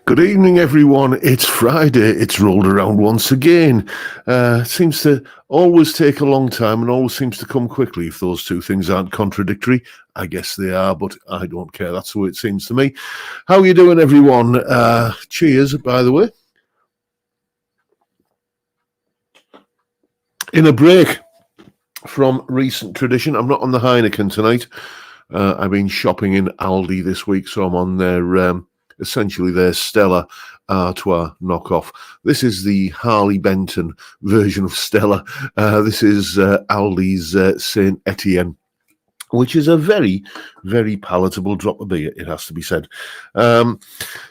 Good evening, everyone. It's Friday. It's rolled around once again. Seems to always take a long time and always seems to come quickly. If those two things aren't contradictory, I guess they are, but I don't care. That's the way it seems to me. How are you doing, everyone? Cheers, by the way. In a break from recent tradition, I'm not on the Heineken tonight. I've been shopping in Aldi this week, so I'm on their essentially their Stella Artois knockoff. This is the Harley Benton version of Stella. This is Aldi's Saint Etienne, which is a very, very palatable drop of beer, it has to be said.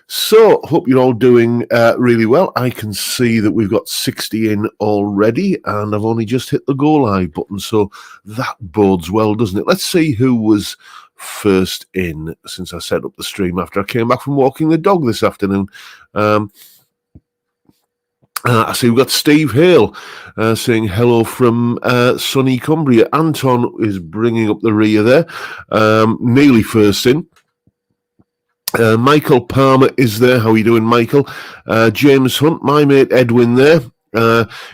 So, hope you're all doing really well. I can see that we've got 60 in already, and I've only just hit the go live button, so that bodes well, doesn't it? Let's see who was first in since I set up the stream after I came back from walking the dog this afternoon. I see we've got Steve Hale saying hello from sunny Cumbria. Anton is bringing up the rear there. Nearly first in. Michael Palmer is there. How are you doing, Michael? James Hunt, my mate Edwin there.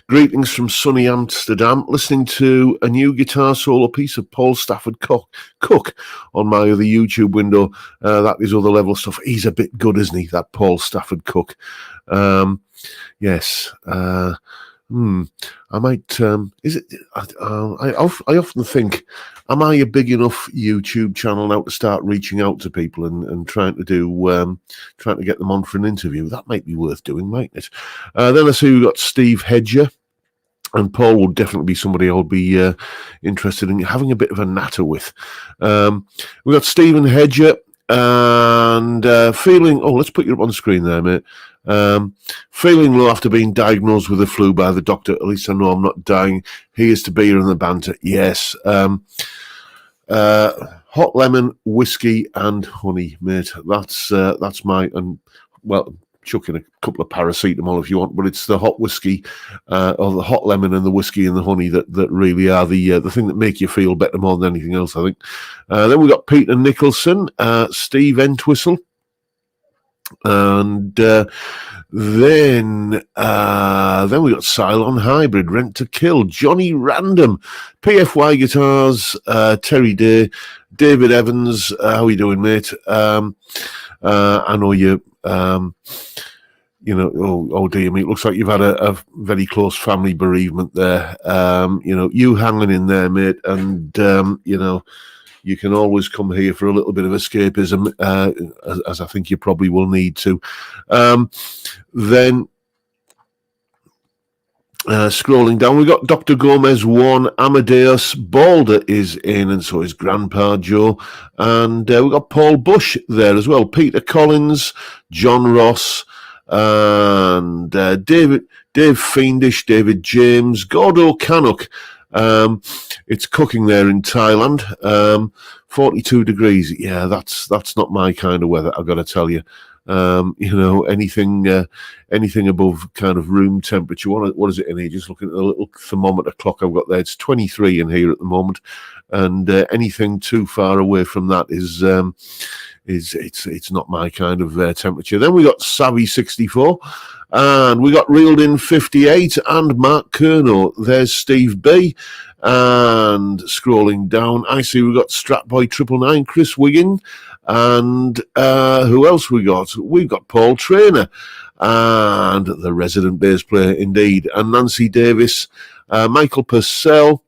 Greetings from sunny Amsterdam. Listening to a new guitar solo piece of Paul Stafford Cook on my other YouTube window. That is other level stuff. He's a bit good, isn't he? That Paul Stafford Cook. Yes. I might. Is it? I often think, am I a big enough YouTube channel now to start reaching out to people and trying to get them on for an interview? That might be worth doing, mightn't it? Then I see we've got Steve Hedger, and Paul will definitely be somebody I'll be interested in having a bit of a natter with. We've got Stephen Hedger and feeling. Oh, let's put you up on the screen there, mate. Feeling low after being diagnosed with the flu by the doctor. At least I know I'm not dying. Here's to beer and the banter. Yes. Hot lemon, whiskey, and honey, mate. That's my chuck in a couple of paracetamol if you want, but it's the hot whiskey, or the hot lemon and the whiskey and the honey that really are the thing that make you feel better more than anything else, I think. Then we've got Peter Nicholson, Steve Entwistle. And then we got Cylon Hybrid, Rent to Kill, Johnny Random, PFY Guitars, Terry Day, David Evans. How are you doing, mate? I know you. Oh dear me, it looks like you've had a very close family bereavement there. You hanging in there, mate, and you can always come here for a little bit of escapism, as I think you probably will need to. Then scrolling down, we got Dr. Gomez 1, Amadeus, Balder is in, and so is Grandpa Joe. And we got Paul Bush there as well, Peter Collins, John Ross, and Dave Fiendish, David James, Gordo Canuck. It's cooking there in Thailand. 42 degrees. Yeah, that's not my kind of weather, I've got to tell you. Anything above kind of room temperature. What is it in here? Just looking at the little thermometer clock I've got there. It's 23 in here at the moment, and anything too far away from that is it's not my kind of temperature. Then we got Savvy 64. And we got Reeled In 58 and Mark Kerno. There's Steve B. And scrolling down, I see we got Stratboy 999, Chris Wiggin. And who else we got? We've got Paul Trainer and the resident bass player, indeed. And Nancy Davis, Michael Purcell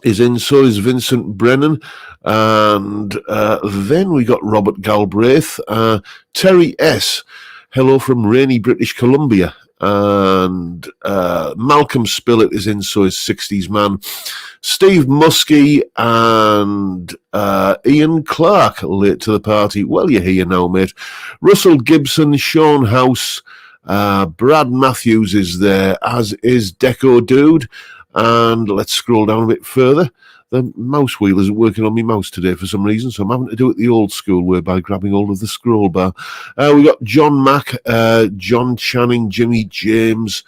is in, so is Vincent Brennan. And then we got Robert Galbraith, Terry S., hello from rainy British Columbia. And Malcolm Spillett is in, so is 60s Man. Steve Muskie and Ian Clark late to the party. Well, you're here now, mate. Russell Gibson, Sean House, Brad Matthews is there, as is Deco Dude. And let's scroll down a bit further. The mouse wheel isn't working on my mouse today for some reason, so I'm having to do it the old school way by grabbing hold of the scroll bar. We got John Mack, John Channing, Jimmy James,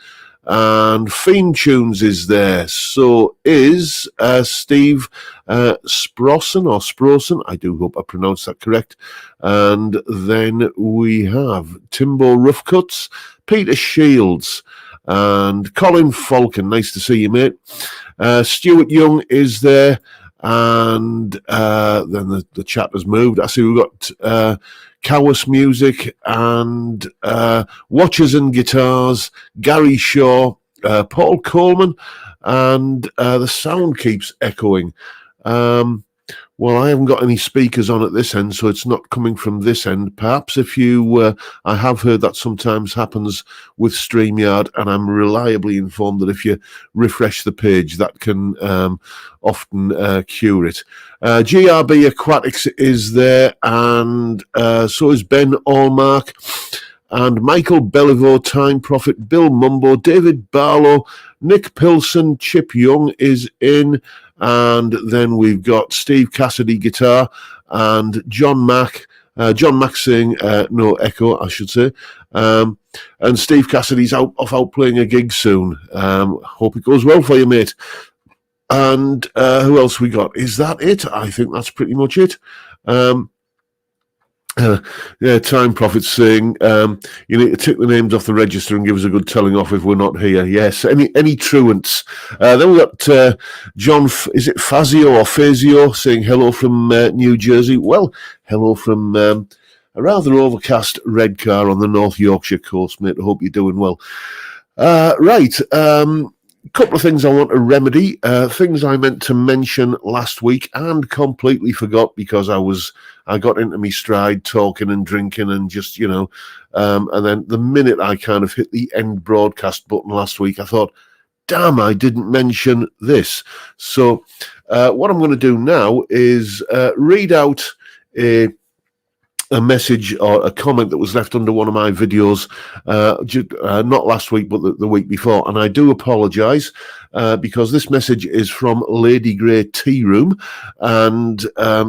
And Fiend Tunes is there. So is Steve Sprossen. I do hope I pronounced that correct. And then we have Timbo Roughcuts, Peter Shields, and Colin Falcon. Nice to see you, mate. Stuart Young is there. And then the chat has moved. I see we've got Cowas Music and Watches and Guitars, Gary Shaw, Paul Coleman, and the sound keeps echoing. Well, I haven't got any speakers on at this end, so it's not coming from this end. Perhaps if you, I have heard that sometimes happens with StreamYard, and I'm reliably informed that if you refresh the page, that can often cure it. GRB Aquatics is there, and so is Ben Allmark, and Michael Beliveau, Time Prophet, Bill Mumbo, David Barlow, Nick Pilson, Chip Young is in, and then we've got Steve Cassidy guitar and John Mack saying no echo, I should say. And Steve Cassidy's off out playing a gig soon. Hope it goes well for you, mate. And who else we got? Is that it? I think that's pretty much it. Yeah, Time Prophet's saying you need to take the names off the register and give us a good telling off if we're not here. Yes, any truants. Then we've got John, is it Fazio or Fazio, saying hello from New Jersey. Well, hello from a rather overcast Redcar on the North Yorkshire coast, mate. I hope you're doing well. Right, couple of things I want to remedy, things I meant to mention last week and completely forgot because I got into me stride talking and drinking and just, and then the minute I kind of hit the end broadcast button last week, I thought, damn, I didn't mention this. So what I'm going to do now is read out a message or a comment that was left under one of my videos, not last week, but the week before. And I do apologise because this message is from Lady Grey Tea Room, and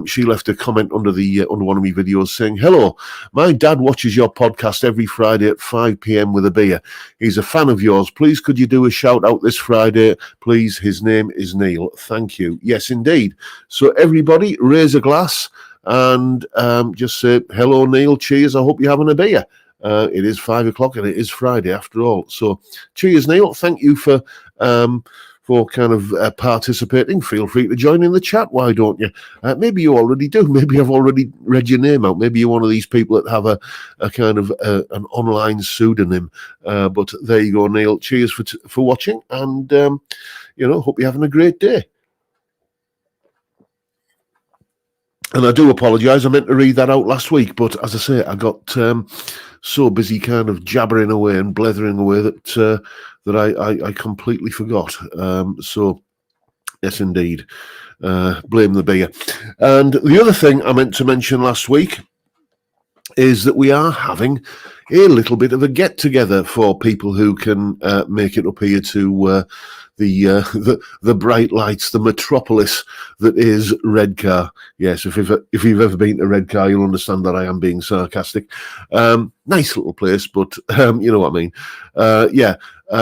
she left a comment under one of my videos saying, "Hello, my dad watches your podcast every Friday at 5 p.m. with a beer. He's a fan of yours. Please, could you do a shout out this Friday? Please, his name is Neil. Thank you." Yes, indeed. So everybody, raise a glass and just say, hello, Neil, cheers, I hope you're having a beer. It is 5 o'clock and it is Friday after all. So cheers, Neil. Thank you for kind of participating. Feel free to join in the chat, why don't you? Maybe you already do. Maybe I've already read your name out. Maybe you're one of these people that have a kind of an online pseudonym. But there you go, Neil. Cheers for watching, and hope you're having a great day. And I do apologise, I meant to read that out last week, but as I say, I got so busy kind of jabbering away and blethering away that I completely forgot. So, yes, indeed, blame the beer. And the other thing I meant to mention last week is that we are having a little bit of a get-together for people who can make it up here to the bright lights, the metropolis that is Redcar. Yes, if you've ever been to Redcar, you'll understand that I am being sarcastic. Nice little place, but you know what I mean.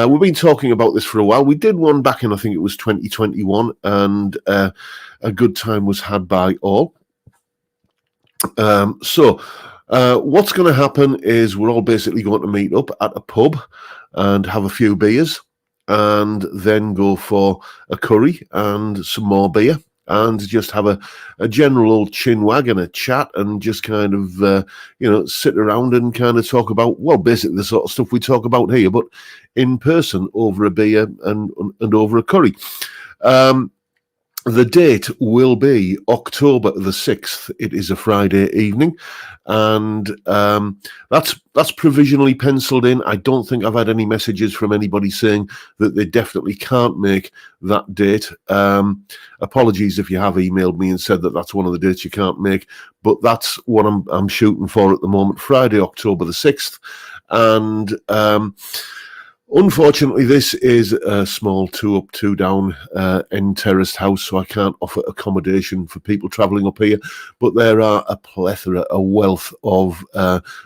We've been talking about this for a while. We did one back in, I think it was 2021, and a good time was had by all. So what's going to happen is we're all basically going to meet up at a pub and have a few beers, and then go for a curry and some more beer, and just have a general old chin wag and a chat, and just kind of sit around and kind of talk about, well, basically the sort of stuff we talk about here, but in person over a beer and over a curry. The date will be October the 6th. It is a Friday evening, and that's provisionally penciled in. I don't think I've had any messages from anybody saying that they definitely can't make that date. Apologies if you have emailed me and said that that's one of the dates you can't make, but that's what I'm shooting for at the moment, Friday, October the 6th. And unfortunately, this is a small 2-up, 2-down end terraced house, so I can't offer accommodation for people travelling up here. But there are a wealth of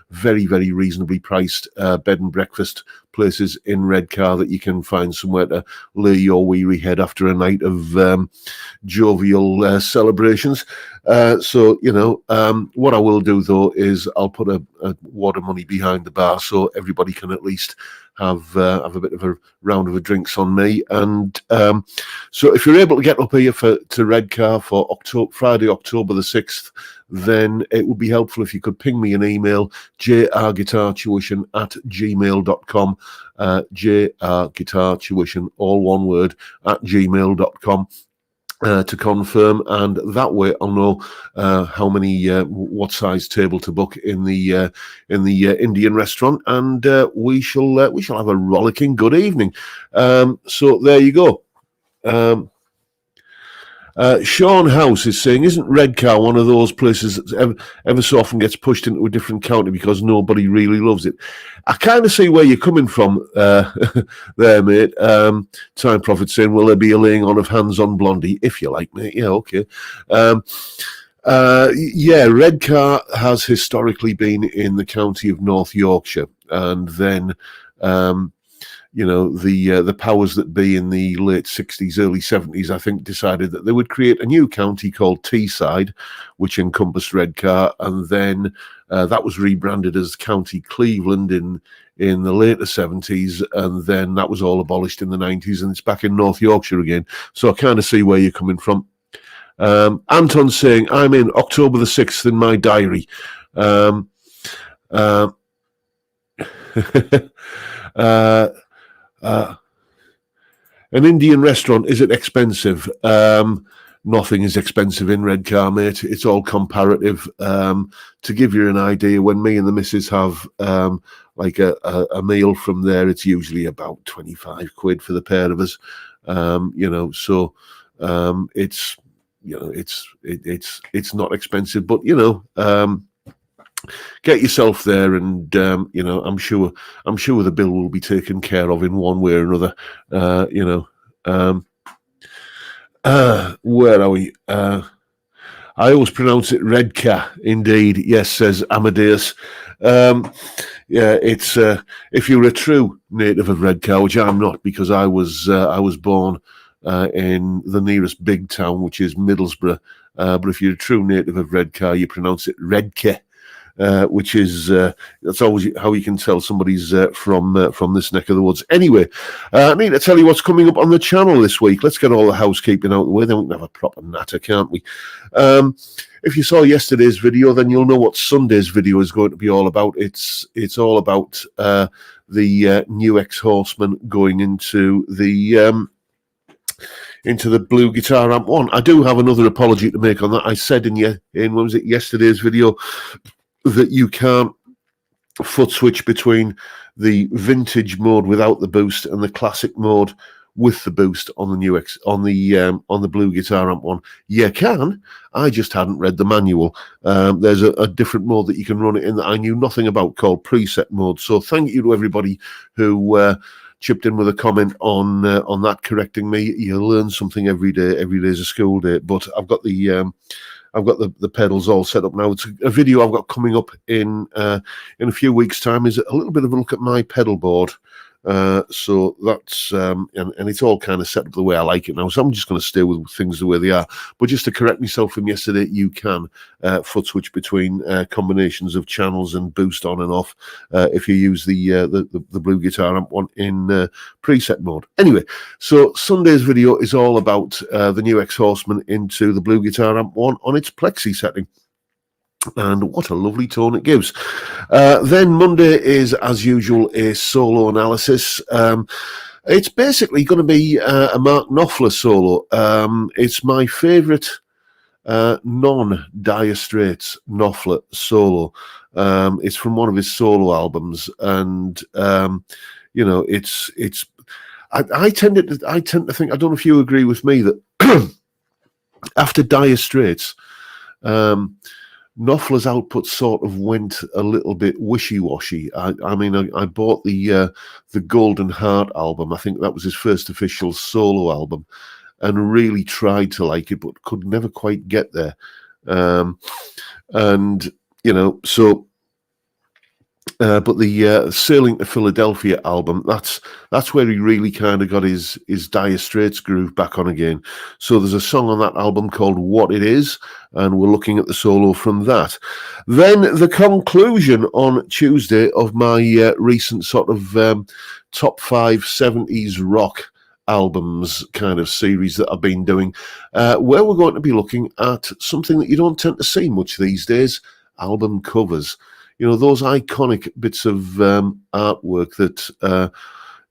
very, very reasonably priced bed and breakfast places in Redcar that you can find somewhere to lay your weary head after a night of jovial celebrations. So, you know, what I will do, though, is I'll put a wad of money behind the bar so everybody can at least have a bit of a round of drinks on me. And so if you're able to get up here to Redcar for Friday, October the 6th, then it would be helpful if you could ping me an email, jrguitartuition@gmail.com, jrguitartuition, all one word, @gmail.com. To confirm, and that way I'll know how many, what size table to book in the Indian restaurant, and we shall have a rollicking good evening. So there you go. Sean House is saying, isn't Redcar one of those places that ever so often gets pushed into a different county because nobody really loves it? I kind of see where you're coming from there, mate. Time Prophet saying, will there be a laying on of hands on Blondie? If you like, mate. Yeah, okay. Yeah, Redcar has historically been in the county of North Yorkshire, and then you know, the powers that be in the late 60s, early 70s, I think, decided that they would create a new county called Teesside, which encompassed Redcar, and then that was rebranded as County Cleveland in the later 70s, and then that was all abolished in the 90s, and it's back in North Yorkshire again. So I kind of see where you're coming from. Anton saying, I'm in October the 6th in my diary. An Indian restaurant, is it expensive? Nothing is expensive in Redcar, mate. It's all comparative. To give you an idea, when me and the missus have like a meal from there, it's usually about 25 quid for the pair of us. You know, so it's, you know, it's not expensive, but you know, get yourself there, and you know, I'm sure the bill will be taken care of in one way or another. You know, where are we? I always pronounce it Redcar. Indeed, yes, says Amadeus. Yeah, it's if you're a true native of Redcar, which I'm not, because I was born in the nearest big town, which is Middlesbrough. But if you're a true native of Redcar, you pronounce it Redcar. Which is that's always how you can tell somebody's from this neck of the woods. Anyway, I need to tell you what's coming up on the channel this week. Let's get all the housekeeping out of the way, then we can have a proper natter, can't we? If you saw yesterday's video, then you'll know what Sunday's video is going to be all about. It's all about the new ex-horseman going into the Blue Guitar Amp 1. I do have another apology to make on that. I said in when was it, yesterday's video, that you can't foot switch between the vintage mode without the boost and the classic mode with the boost on the new on the Blue Guitar Amp 1. You can. I just hadn't read the manual. There's a different mode that you can run it in that I knew nothing about, called preset mode. So thank you to everybody who chipped in with a comment on that, correcting me. You learn something every day. Every day is a school day. But I've got the pedals all set up now. It's a video I've got coming up in a few weeks' time. Is a little bit of a look at my pedal board. So that's and it's all kind of set up the way I like it now. So I'm just going to stay with things the way they are. But just to correct myself from yesterday, you can foot switch between combinations of channels and boost on and off if you use the Blue Guitar Amp 1 in preset mode. Anyway, so Sunday's video is all about the new ex-horseman into the Blue Guitar Amp 1 on its plexi setting. And what a lovely tone it gives. Then Monday is, as usual, a solo analysis. It's basically going to be a Mark Knopfler solo. It's my favourite non-Dire Straits Knopfler solo. It's from one of his solo albums, and you know, it's. I tend to think, I don't know if you agree with me, that after Dire Straits, Knopfler's output sort of went a little bit wishy-washy. I mean, I bought the Golden Heart album. I think that was his first official solo album, and really tried to like it, but could never quite get there. And you know, so But the Sailing to Philadelphia album, that's where he really kind of got his Dire Straits groove back on again. So there's a song on that album called What It Is, and we're looking at the solo from that. Then the conclusion on Tuesday of my recent sort of top 5 70s rock albums kind of series that I've been doing, where we're going to be looking at something that you don't tend to see much these days, album covers. You know, those iconic bits of artwork that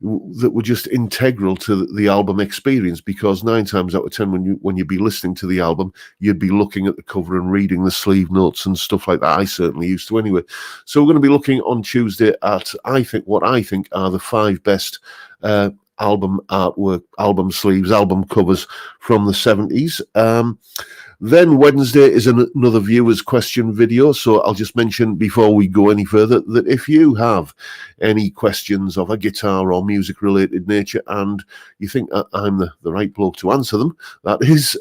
were just integral to the album experience, because 9 times out of 10 when you'd be listening to the album, you'd be looking at the cover and reading the sleeve notes and stuff like that. I certainly used to anyway. So we're going to be looking on Tuesday at what I think are the 5 best album artwork, album sleeves, album covers from the 70s. Then Wednesday is another viewer's question video. So I'll just mention before we go any further that if you have any questions of a guitar or music related nature and you think I'm the right bloke to answer them, that is,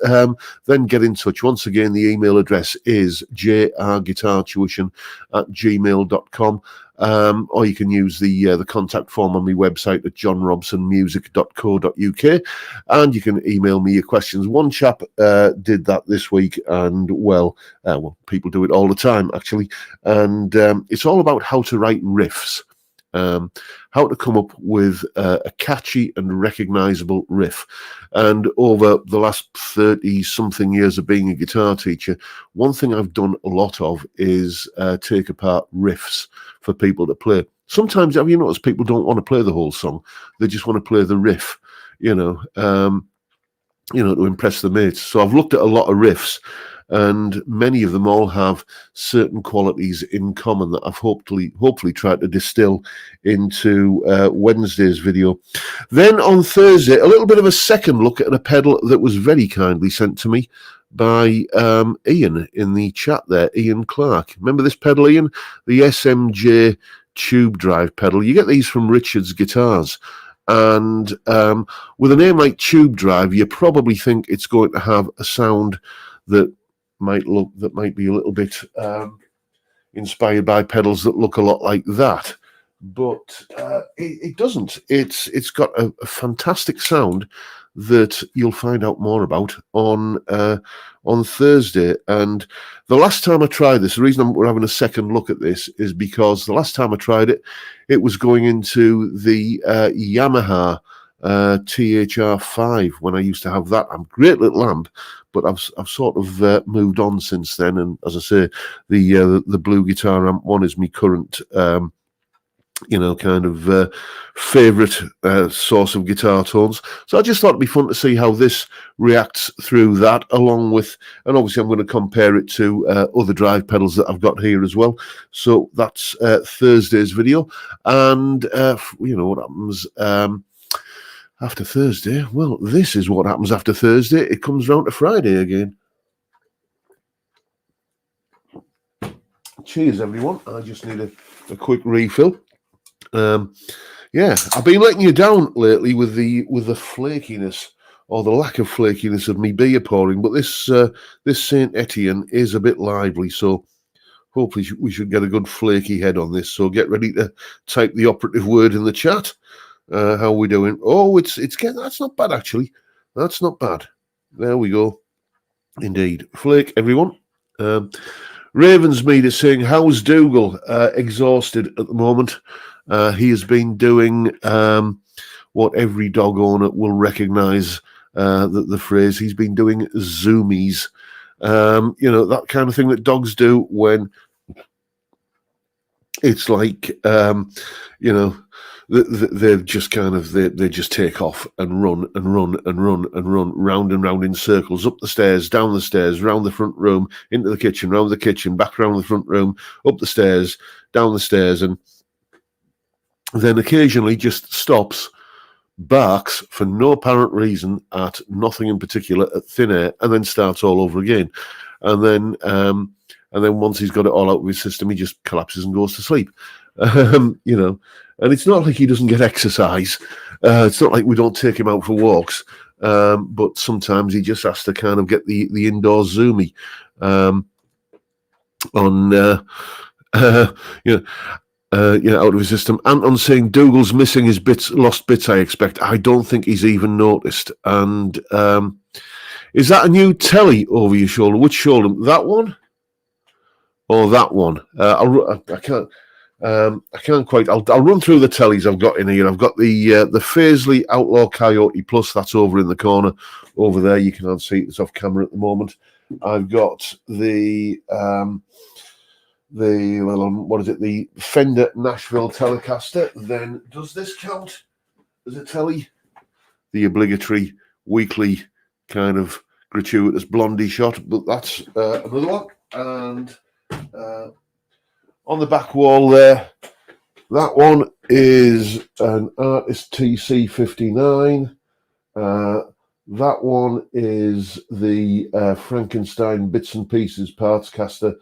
then get in touch. Once again, the email address is jrguitartuition@gmail.com. Or you can use the contact form on my website at johnrobsonmusic.co.uk, and you can email me your questions. One chap did that this week, and well, people do it all the time actually, and it's all about how to write riffs. How to come up with a catchy and recognizable riff. And over the last 30-something years of being a guitar teacher, one thing I've done a lot of is take apart riffs for people to play. Sometimes, have you noticed, people don't want to play the whole song. They just want to play the riff, to impress the mates. So I've looked at a lot of riffs, and many of them all have certain qualities in common that I've hopefully tried to distill into Wednesday's video. Then on Thursday, a little bit of a second look at a pedal that was very kindly sent to me by Ian in the chat there, Ian Clark. Remember this pedal, Ian? The SMJ tube drive pedal. You get these from Richard's Guitars. And with a name like Tube Drive, you probably think it's going to have a sound that might be a little bit inspired by pedals that look a lot like that, but it doesn't. It's got a fantastic sound that you'll find out more about on Thursday. And the last time I tried this, the reason we're having a second look at this is because the last time I tried it, it was going into the Yamaha THR5 when I used to have that. I'm a great little amp, but I've sort of moved on since then. And as I say, the Blue Guitar Amp 1 is my current favorite source of guitar tones. So I just thought it'd be fun to see how this reacts through that, along with, and obviously I'm going to compare it to other drive pedals that I've got here as well. So that's Thursday's video. And what happens after Thursday? Well, this is what happens after Thursday. It comes round to Friday again. Cheers, everyone. I just need a quick refill. I've been letting you down lately with the flakiness or the lack of flakiness of me beer pouring, but this Saint Etienne is a bit lively, so hopefully we should get a good flaky head on this. So get ready to type the operative word in the chat. How are we doing? Oh, it's getting, that's not bad actually. That's not bad. There we go. Indeed, flake everyone. Ravensmead is saying, "How's Dougal? Exhausted at the moment. He has been doing what every dog owner will recognise the phrase. He's been doing zoomies. That kind of thing that dogs do when it's like, they're just they just take off and run and run and run and run round and round in circles, up the stairs, down the stairs, round the front room, into the kitchen, round the kitchen, back round the front room, up the stairs, down the stairs, and then occasionally just stops, barks for no apparent reason at nothing in particular, at thin air, and then starts all over again. And then once he's got it all out of his system, he just collapses and goes to sleep. And it's not like he doesn't get exercise. It's not like we don't take him out for walks. But sometimes he just has to kind of get the indoor zoomy out of his system. Anton saying Dougal's missing his lost bits, I expect. I don't think he's even noticed. And is that a new telly over your shoulder? Which shoulder? That one? Or that one? I can't. I can't quite. I'll run through the tellies I've got in here. I've got the Faisley Outlaw Coyote Plus. That's over in the corner over there. You can't see it. It's off camera at the moment. I've got the what is it? The Fender Nashville Telecaster. Then does this count as a telly? The obligatory weekly kind of gratuitous Blondie shot, but that's another one. And on the back wall there, that one is an Artist TC59. That one is the Frankenstein Bits and Pieces Parts Caster,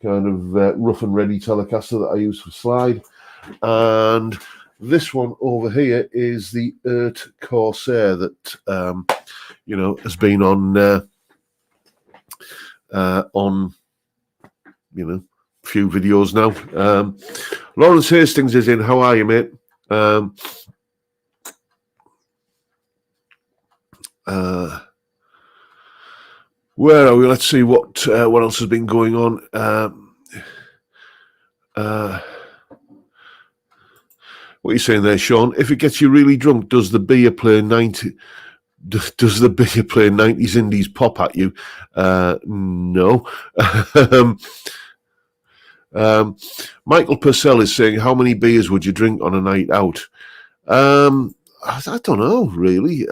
kind of rough and ready Telecaster that I use for slide. And this one over here is the Ert Corsair that has been on few videos now. Lawrence Hastings is in. How are you, mate? Where are we? Let's see what else has been going on. What are you saying there, Sean? If it gets you really drunk, does the beer play 90? Does the beer play 90s indies pop at you? No. Michael Purcell is saying, how many beers would you drink on a night out? I don't know, really.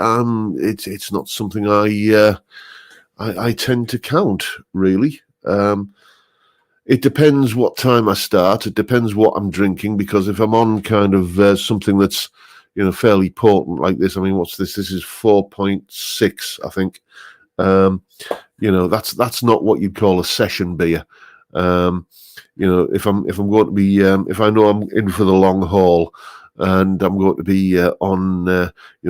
It's not something I tend to count, really. It depends what time I start. It depends what I'm drinking, because if I'm on kind of something that's fairly potent like this. I mean, what's this? This is 4.6, I think. That's not what you'd call a session beer. If I'm going to be, if I know I'm in for the long haul, and I'm going to be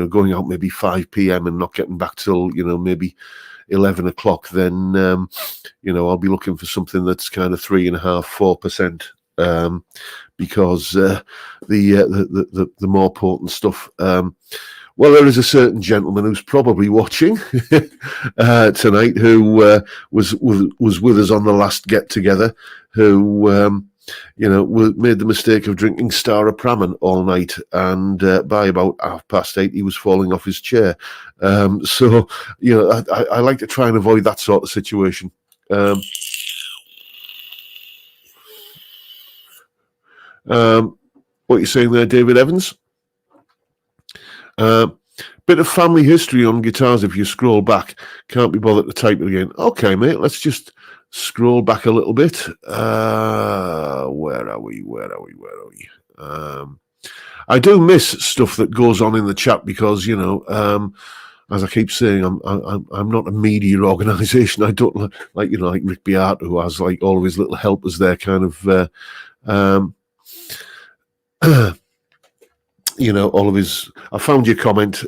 going out maybe 5 p.m. and not getting back till maybe 11 o'clock, then I'll be looking for something that's kind of 3.5-4%. Because the more potent stuff. Well, there is a certain gentleman who's probably watching tonight who was with us on the last get together, who made the mistake of drinking Stara Pramen all night, and by about 8:30 he was falling off his chair. So I like to try and avoid that sort of situation. What you're saying there, David Evans? Bit of family history on guitars. If you scroll back, can't be bothered to type it again. Okay, mate, let's just scroll back a little bit. Where are we? I do miss stuff that goes on in the chat because, as I keep saying, I'm not a media organisation. I don't like Rick Beato, who has like all of his little helpers there, kind of. All of his. I found your comment,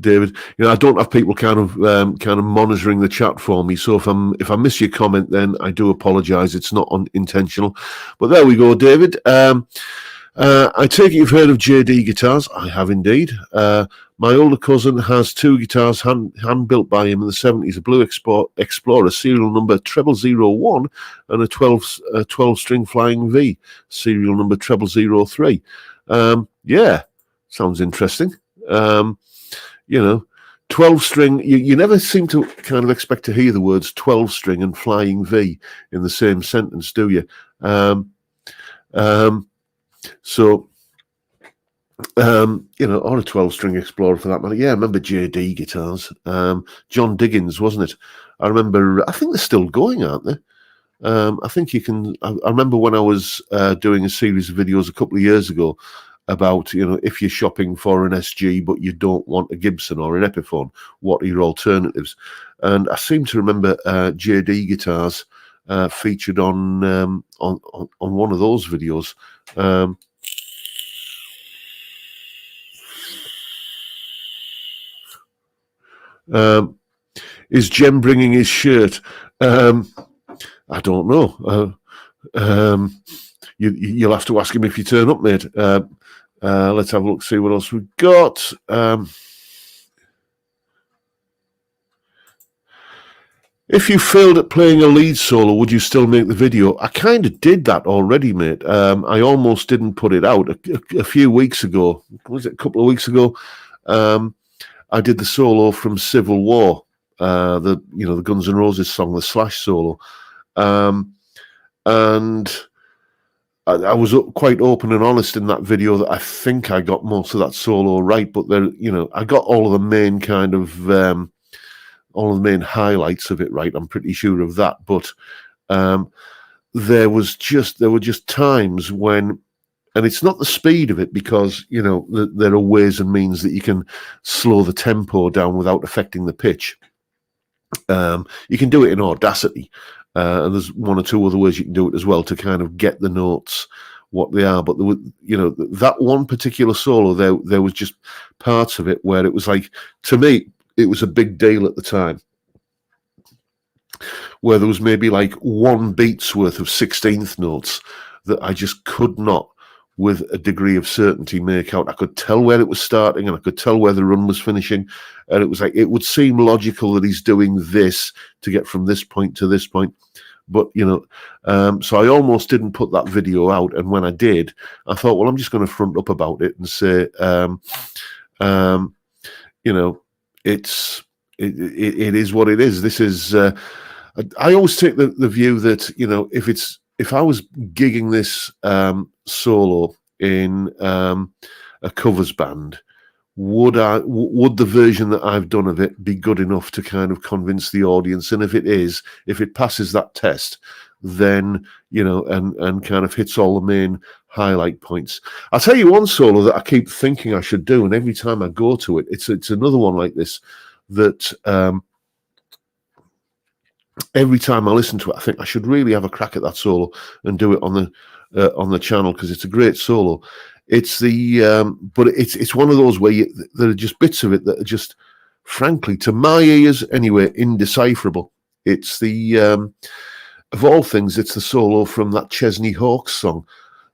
David. I don't have people kind of monitoring the chat for me. So if I miss your comment, then I do apologise. It's not unintentional. But there we go, David. I take it you've heard of JD Guitars. I have indeed. My older cousin has 2 guitars hand built by him in the 70s: a Blue Explorer serial number 0001 and a 12 string Flying V serial number 0003. Yeah. Sounds interesting. 12 string, you never seem to kind of expect to hear the words 12 string and Flying V in the same sentence, do you? Or a 12 string Explorer for that matter. Yeah, I remember JD Guitars. John Diggins, wasn't it? I think they're still going, aren't they? I think you can. I remember when I was doing a series of videos a couple of years ago about, if you're shopping for an SG but you don't want a Gibson or an Epiphone, what are your alternatives? And I seem to remember JD Guitars featured on one of those videos. Is Jem bringing his shirt? I don't know. you'll have to ask him if you turn up, mate. Let's have a look, see what else we've got. If you failed at playing a lead solo, would you still make the video? I kind of did that already, mate. I almost didn't put it out. A few weeks ago, was it a couple of weeks ago? I did the solo from Civil War, the Guns N' Roses song, the Slash solo, and I was quite open and honest in that video that I think I got most of that solo right, but I got all of the main kind of all of the main highlights of it right. I'm pretty sure of that, but there were just times when, and it's not the speed of it, because there are ways and means that you can slow the tempo down without affecting the pitch. You can do it in Audacity, and there's one or two other ways you can do it as well to kind of get the notes what they are. But that one particular solo, there was just parts of it where it was like, to me, it was a big deal at the time, where there was maybe like one beat's worth of 16th notes that I just could not, with a degree of certainty, make out. I could tell where it was starting and I could tell where the run was finishing. And it was like, it would seem logical that he's doing this to get from this point to this point. But, so I almost didn't put that video out. And when I did, I thought, well, I'm just going to front up about it and say, it is what it is. This is, I always take the view that, if I was gigging this solo in a covers band, would the version that I've done of it be good enough to kind of convince the audience? And if it passes that test, then, and kind of hits all the main highlight points. I'll tell you one solo that I keep thinking I should do, and every time I go to it, it's another one like this that every time I listen to it, I think I should really have a crack at that solo and do it on the channel, because it's a great solo. It's but it's one of those where there are just bits of it that are just, frankly, to my ears anyway, indecipherable. It's of all things, it's the solo from that Chesney Hawkes song,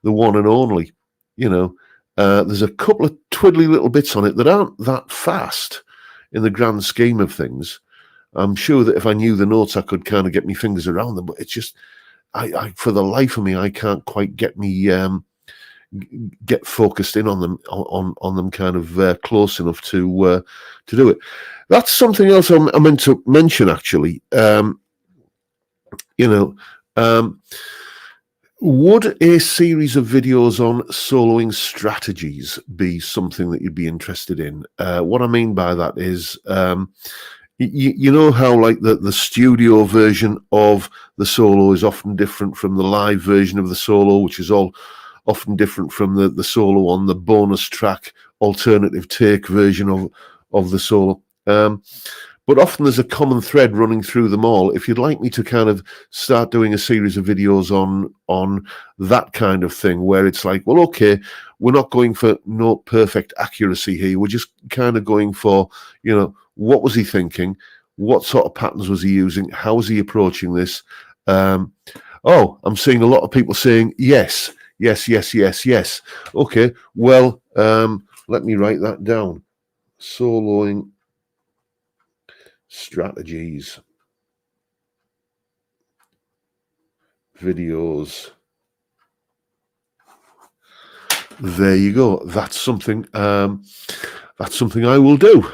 The One and Only. There's a couple of twiddly little bits on it that aren't that fast in the grand scheme of things. I'm sure that if I knew the notes, I could kind of get my fingers around them, but it's just, I for the life of me, I can't quite get focused in on them, on them kind of close enough to do it. That's something else I meant to mention, actually. Would a series of videos on soloing strategies be something that you'd be interested in? What I mean by that is, you know how like the studio version of the solo is often different from the live version of the solo, which is all often different from the solo on the bonus track alternative take version of the solo. But often there's a common thread running through them all. If you'd like me to kind of start doing a series of videos on that kind of thing, where it's like, well, okay, we're not going for no perfect accuracy here. We're just kind of going for, what was he thinking? What sort of patterns was he using? How was he approaching this? I'm seeing a lot of people saying yes. Okay, well, let me write that down. Soloing strategies, videos. There you go. That's something I will do.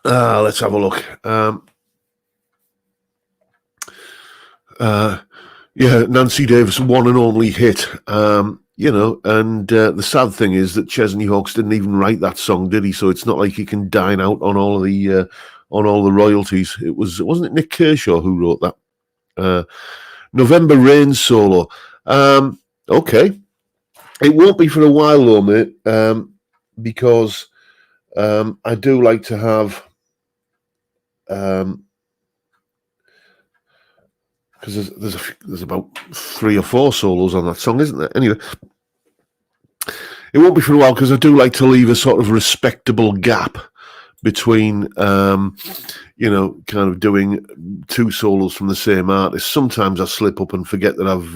Let's have a look. Nancy Davis, One and Only Hit. And the sad thing is that Chesney Hawkes didn't even write that song, did he? So it's not like he can dine out on all the royalties. Wasn't it Nick Kershaw who wrote that? November Rain solo. Okay, it won't be for a while though, mate. Because I do like to have. Because there's about 3 or 4 solos on that song, isn't there? Anyway, it won't be for a while because I do like to leave a sort of respectable gap between you know, kind of doing two solos from the same artist. Sometimes I slip up and forget that I've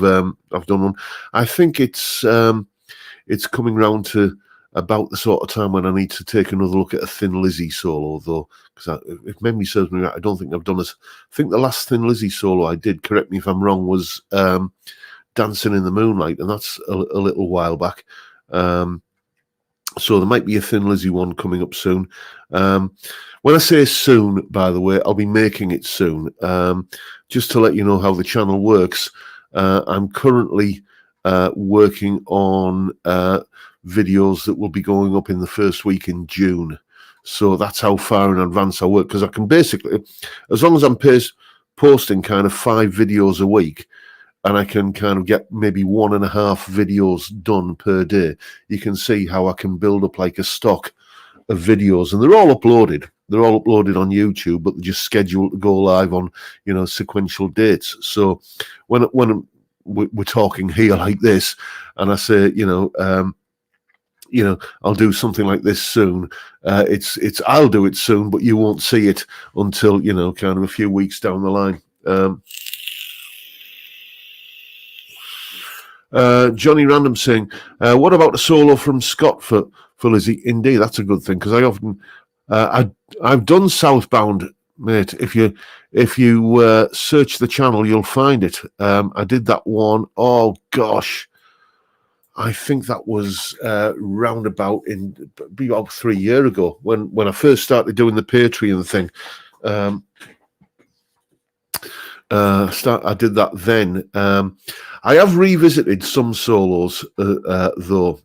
done one. I think it's coming round to about the sort of time when I need to take another look at a Thin Lizzy solo, though, because if memory serves me right, I don't think I've done it. I think the last Thin Lizzy solo I did, correct me if I'm wrong, was Dancing in the Moonlight, and that's a little while back. So there might be a Thin Lizzy one coming up soon. When I say soon, by the way, I'll be making it soon. Just to let you know how the channel works, I'm currently working on videos that will be going up in the first week in June. So that's how far in advance I work, because I can basically, as long as I'm posting kind of 5 videos a week, and I can kind of get maybe 1.5 videos done per day, you can see how I can build up like a stock of videos, and they're all uploaded. They're all uploaded on YouTube, but they're just scheduled to go live on, you know, sequential dates. So when we're talking here like this, and I say, you know, I'll do something like this soon. I'll do it soon, but you won't see it until, you know, kind of a few weeks down the line. Johnny Random saying, what about a solo from Scott for Lizzy? Indeed, that's a good thing, because I often I've done Southbound, mate. If you search the channel, you'll find it. I did that one. Oh gosh, I think that was roundabout in about 3 years ago when I first started doing the Patreon thing. I did that then. I have revisited some solos though,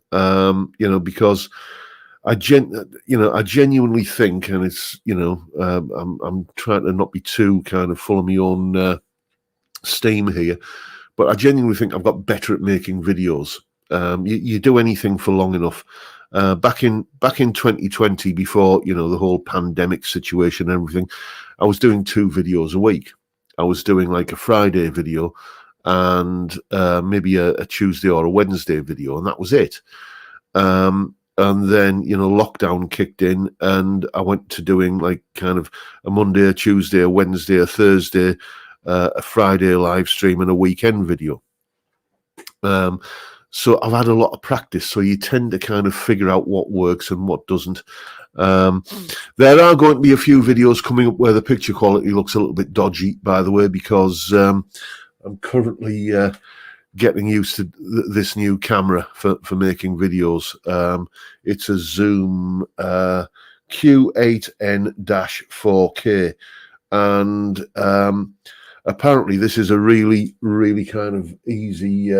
you know, because I genuinely think, and it's, you know, I'm trying to not be too kind of full of my own steam here, but I genuinely think I've got better at making videos. You do anything for long enough. Back in 2020, before, you know, the whole pandemic situation and everything, I was doing 2 videos a week. I was doing like a Friday video and maybe a Tuesday or a Wednesday video, and that was it. And then, you know, lockdown kicked in, and I went to doing like kind of a Monday, a Tuesday, a Wednesday, a Thursday, a Friday live stream, and a weekend video. So I've had a lot of practice, so you tend to kind of figure out what works and what doesn't. There are going to be a few videos coming up where the picture quality looks a little bit dodgy, by the way, because I'm currently getting used to this new camera for making videos. It's a Zoom Q8N-4K, and apparently this is a really, really kind of easy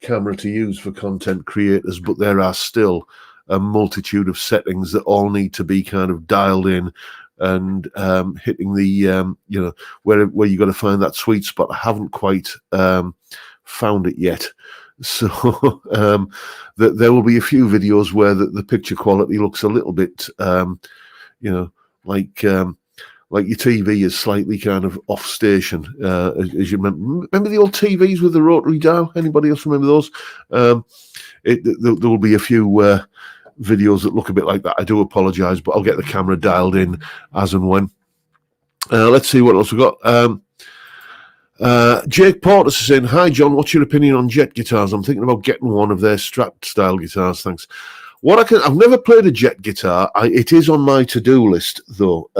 camera to use for content creators, but there are still a multitude of settings that all need to be kind of dialed in and hitting the you know, where you got to find that sweet spot. I haven't quite found it yet, so there will be a few videos where the picture quality looks a little bit you know, like your TV is slightly kind of off station. As you remember the old TVs with the rotary dial? Anybody else remember those? There will be a few videos that look a bit like that. I do apologise, but I'll get the camera dialed in as and when. Let's see what else we've got. Jake Porter is saying, hi John, what's your opinion on Jet guitars? I'm thinking about getting one of their Strat style guitars, thanks. I've never played a Jet guitar. It is on my to-do list though.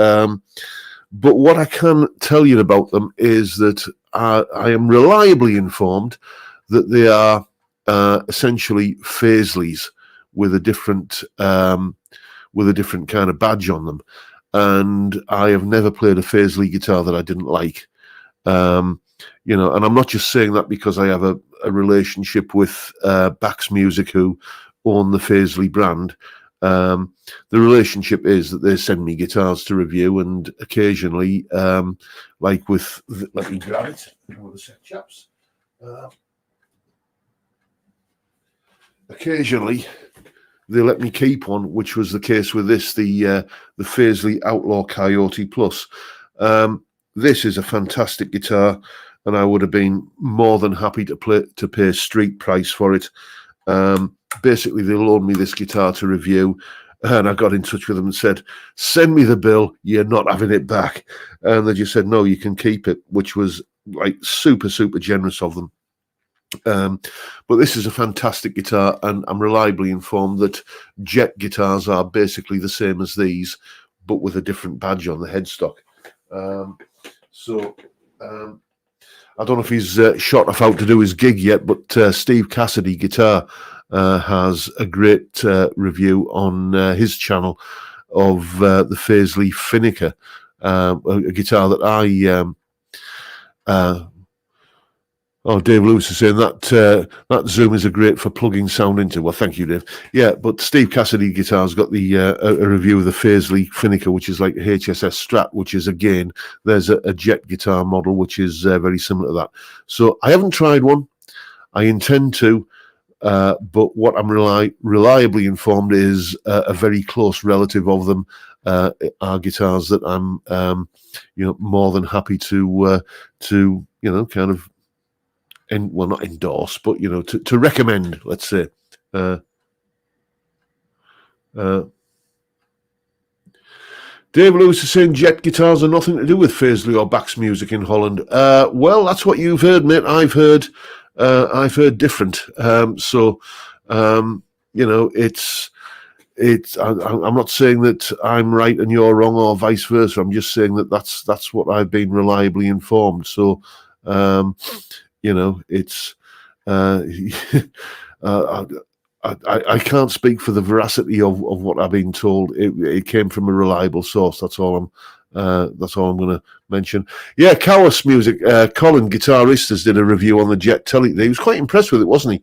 But what I can tell you about them is that I am reliably informed that they are essentially Faisleys with a different kind of badge on them. And I have never played a Faisley guitar that I didn't like. You know, and I'm not just saying that because I have a relationship with Bax Music, who own the Faisley brand. The relationship is that they send me guitars to review, and occasionally, like with, let me grab it. Hold a sec, chaps. Occasionally, they let me keep one, which was the case with this, the Faisley Outlaw Coyote Plus. This is a fantastic guitar, and I would have been more than happy to pay street price for it. Basically, they loaned me this guitar to review, And I got in touch with them and said, send me the bill, you're not having it back. And they just said, no, you can keep it, which was like super, super generous of them. But this is a fantastic guitar, and I'm reliably informed that Jet guitars are basically the same as these, but with a different badge on the headstock. I don't know if he's shot off out to do his gig yet, but Steve Cassidy Guitar has a great review on his channel of the Faisley Finneker, a guitar that Dave Lewis is saying that Zoom is a great for plugging sound into. Well, thank you, Dave. Yeah, but Steve Cassidy Guitar's got the a review of the Faisley Finneker, which is like a HSS Strat, which is, again, there's a Jet guitar model, which is very similar to that. So I haven't tried one. I intend to, but what I'm reliably informed is a very close relative of them are guitars that I'm, more than happy to kind of, not endorse, but to recommend, let's say. Dave Lewis is saying Jet guitars are nothing to do with Faisley or Bach's music in Holland. Well, that's what you've heard, mate. I've heard different. I'm not saying that I'm right and you're wrong, or vice versa. I'm just saying that that's what I've been reliably informed. So, it's I can't speak for the veracity of what I've been told. It came from a reliable source. That's all I'm going to mention. Yeah, Cowards Music. Colin, guitarist, did a review on the Jet Telly. He was quite impressed with it, wasn't he?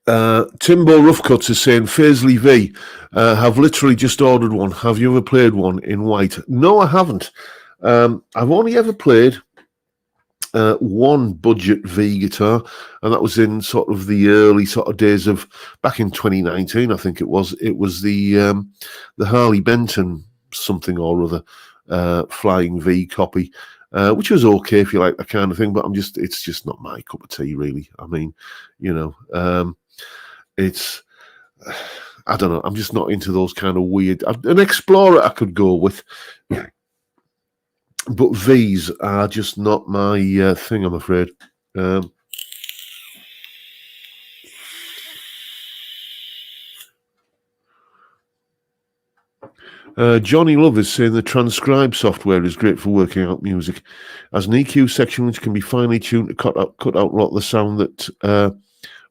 Timbo Roughcuts is saying Faisley V. Have literally just ordered one. Have you ever played one in white? No, I haven't. I've only ever played one budget V guitar, and that was in sort of the early sort of days of back in 2019, I think it was. It was the Harley Benton something or other Flying V copy, which was okay if you like that kind of thing, but it's just not my cup of tea, really. I mean, it's, I don't know, I'm just not into those kind of weird. An Explorer I could go with, but V's are just not my thing, I'm afraid. Johnny Love is saying the transcribe software is great for working out music. As an EQ section which can be finely tuned to cut out a lot of the sound that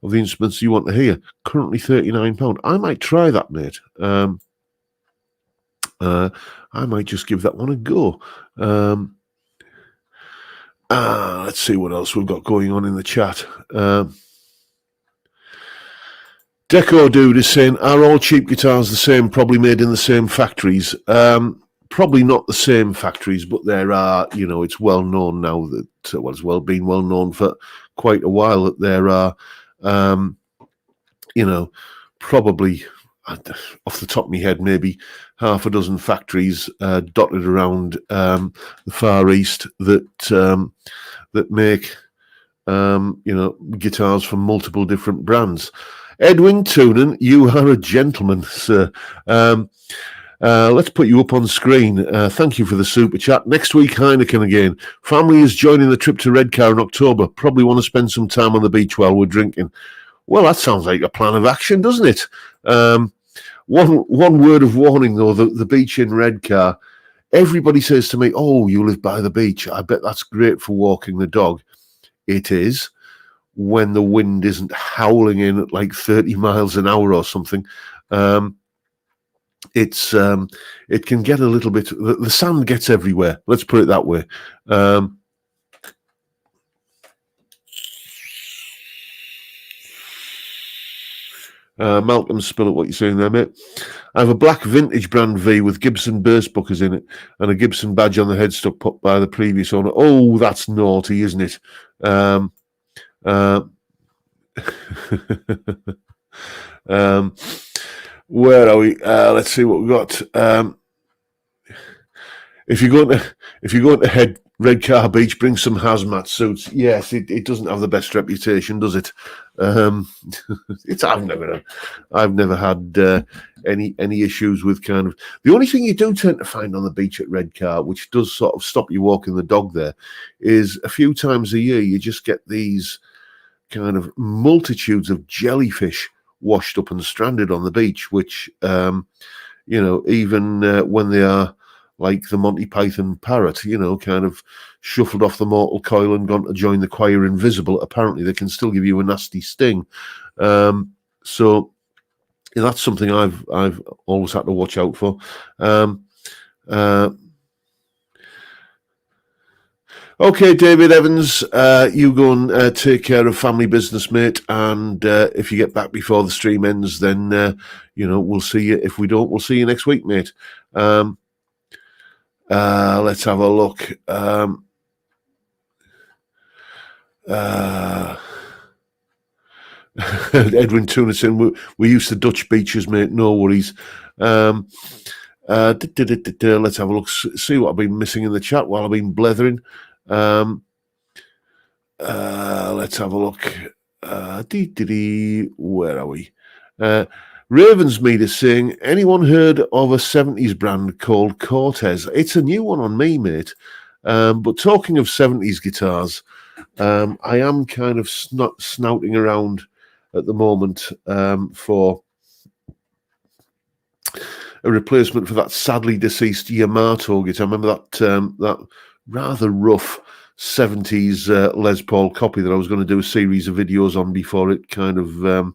of the instruments you want to hear. Currently £39. I might try that, mate. I might just give that one a go. Let's see what else we've got going on in the chat. Deco Dude is saying, are all cheap guitars the same, probably made in the same factories? Probably not the same factories, but there are, it's well known now that, it's been well known for quite a while that there are, probably, off the top of my head, maybe half a dozen factories dotted around the Far East that make, guitars from multiple different brands. Edwin Toonan, you are a gentleman, sir. Let's put you up on screen. Thank you for the super chat. Next week, Heineken again. Family is joining the trip to Redcar in October. Probably want to spend some time on the beach while we're drinking. Well, that sounds like a plan of action, doesn't it? One word of warning, though, the beach in Redcar. Everybody says to me, oh, you live by the beach. I bet that's great for walking the dog. It is, when the wind isn't howling in at like 30 miles an hour or something. It can get a little bit, the sand gets everywhere, let's put it that way. Malcolm Spillett, what you're saying there, mate? I have a black vintage brand V with Gibson burst buckers in it and a Gibson badge on the headstock put by the previous owner. Oh, that's naughty, isn't it? Where are we? Let's see what we've got. If you're going to Red Car Beach brings some hazmat suits. Yes, it doesn't have the best reputation, does it? It's I've never had any issues with kind of the only thing you do tend to find on the beach at Red Car, which does sort of stop you walking the dog there, is a few times a year you just get these kind of multitudes of jellyfish washed up and stranded on the beach, which even when they are like the Monty Python parrot, kind of shuffled off the mortal coil and gone to join the choir invisible, apparently they can still give you a nasty sting. So that's something I've always had to watch out for. Okay, David Evans, you go and take care of family business, mate. And if you get back before the stream ends, then we'll see you. If we don't, we'll see you next week, mate. Let's have a look. Edwin Tunison, we're used to Dutch beaches, mate. No worries. Let's have a look. See what I've been missing in the chat while I've been blethering. Let's have a look. Where are we? Ravensmead is saying, anyone heard of a 70s brand called Cortez? It's a new one on me, mate. But talking of 70s guitars, I am kind of snouting around at the moment for a replacement for that sadly deceased Yamato guitar. Remember that rather rough 70s Les Paul copy that I was going to do a series of videos on before it kind of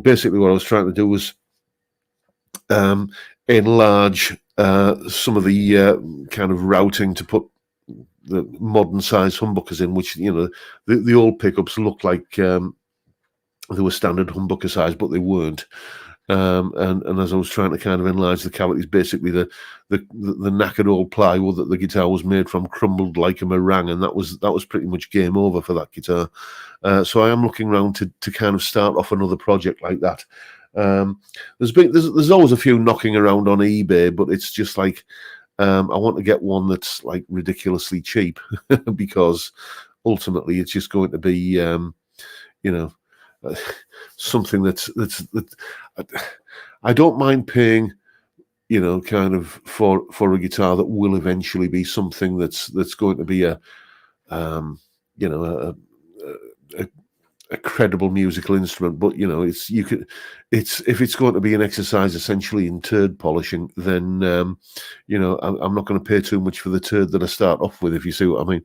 basically what I was trying to do was enlarge some of the kind of routing to put the modern size humbuckers in, which the old pickups looked like they were standard humbucker size, but they weren't. And as I was trying to kind of enlarge the cavities, basically the knackered old plywood that the guitar was made from crumbled like a meringue, and that was pretty much game over for that guitar. So I am looking around to kind of start off another project like that. There's always a few knocking around on eBay, but it's just like I want to get one that's like ridiculously cheap because ultimately it's just going to be something that I don't mind paying, kind of for a guitar that will eventually be something that's going to be a credible musical instrument. But if it's going to be an exercise essentially in turd polishing, then I'm not going to pay too much for the turd that I start off with, if you see what I mean.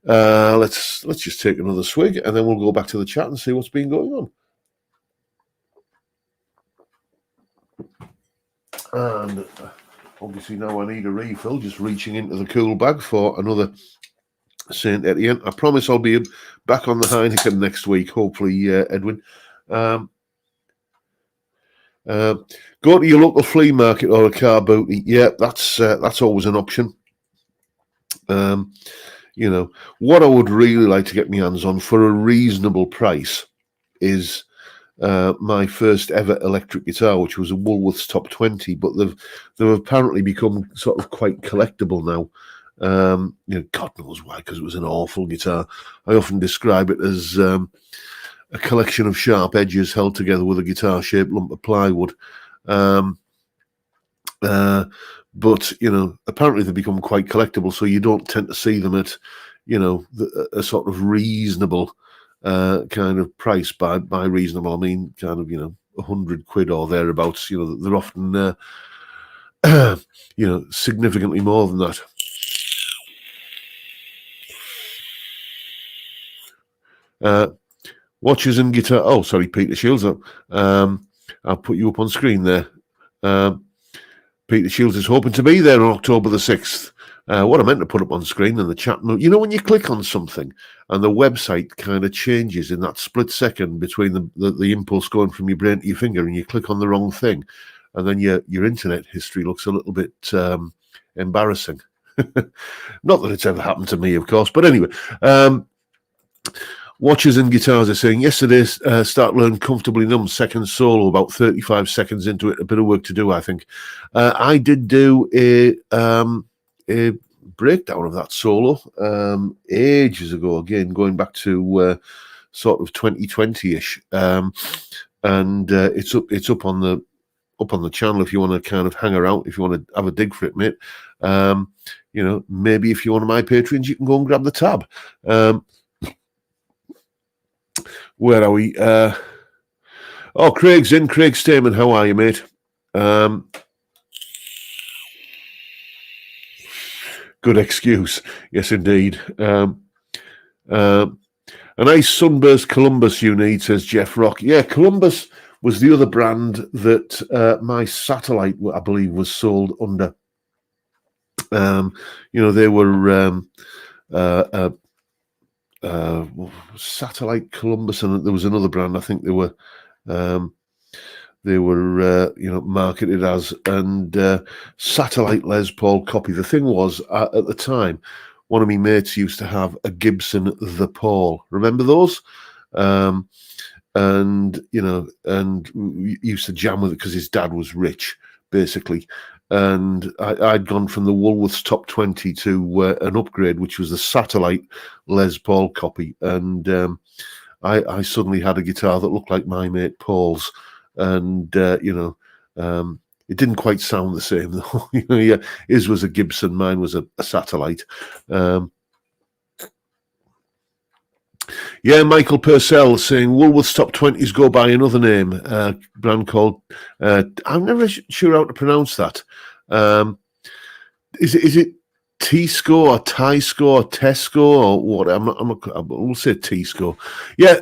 Let's just take another swig and then we'll go back to the chat and see what's been going on. And obviously now I need a refill, just reaching into the cool bag for another Saint Etienne. I promise I'll be back on the Heineken next week, hopefully, Edwin. Go to your local flea market or a car booty. Yeah, that's always an option. What I would really like to get my hands on for a reasonable price is my first ever electric guitar, which was a Woolworths Top 20, but they've apparently become sort of quite collectible now. God knows why, because it was an awful guitar. I often describe it as a collection of sharp edges held together with a guitar-shaped lump of plywood. But apparently they become quite collectible, so you don't tend to see them at a sort of reasonable kind of price. By reasonable I mean kind of £100 or thereabouts. They're often significantly more than that. Watches and guitar. Oh, sorry, Peter Shields. I'll put you up on screen there. Peter Shields is hoping to be there on October the 6th. What I meant to put up on screen in the chat, when you click on something and the website kind of changes in that split second between the impulse going from your brain to your finger, and you click on the wrong thing, and then your internet history looks a little bit embarrassing. Not that it's ever happened to me, of course, but anyway. Watches and guitars are saying, yesterday, start learn comfortably numb, second solo, about 35 seconds into it, a bit of work to do, I think. I did do a breakdown of that solo ages ago. Again, going back to sort of 2020-ish, and it's up on the channel if you want to kind of hang around, if you want to have a dig for it, mate. Maybe if you're one of my patrons, you can go and grab the tab. Where are we? Craig's in. Craig Stamen, how are you, mate? Good excuse. Yes, indeed. A nice sunburst Columbus you need, says Jeff Rock. Yeah, Columbus was the other brand that my satellite, I believe, was sold under. They were Satellite Columbus, and there was another brand. I think they were marketed as, and Satellite Les Paul copy. The thing was, at the time, one of my mates used to have a Gibson The Paul. Remember those? And we used to jam with it because his dad was rich, basically. And I'd gone from the Woolworths Top 20 to an upgrade, which was the Satellite Les Paul copy. And I suddenly had a guitar that looked like my mate Paul's. And, it didn't quite sound the same, though. Yeah, his was a Gibson, mine was a Satellite. Yeah, Michael Purcell saying Woolworths Top 20s go by another name, brand called, I'm never sure how to pronounce that. Is it T-Score or Ty-Score or Tesco or what? We'll say T-Score. Yeah,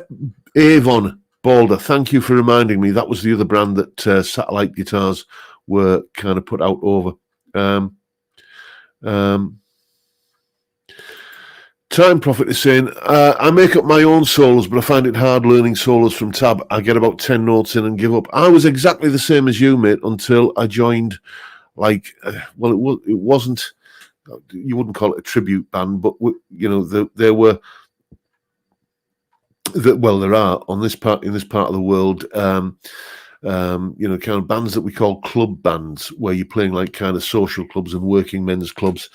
Avon Balder, thank you for reminding me. That was the other brand that Satellite guitars were kind of put out over. Time Prophet is saying, I make up my own solos, but I find it hard learning solos from tab. I get about 10 notes in and give up. I was exactly the same as you, mate, until I joined, it wasn't, you wouldn't call it a tribute band, but, there were, there are in this part of the world, kind of bands that we call club bands, where you're playing like kind of social clubs and working men's clubs.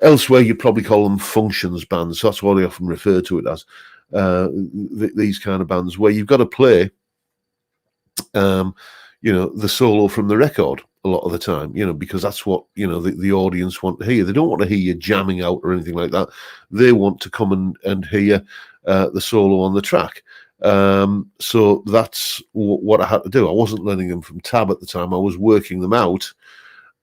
Elsewhere, you probably call them functions bands. So that's what they often refer to it as. These kind of bands where you've got to play, the solo from the record a lot of the time, because that's what, the audience want to hear. They don't want to hear you jamming out or anything like that. They want to come and hear the solo on the track. So that's what I had to do. I wasn't learning them from tab at the time. I was working them out.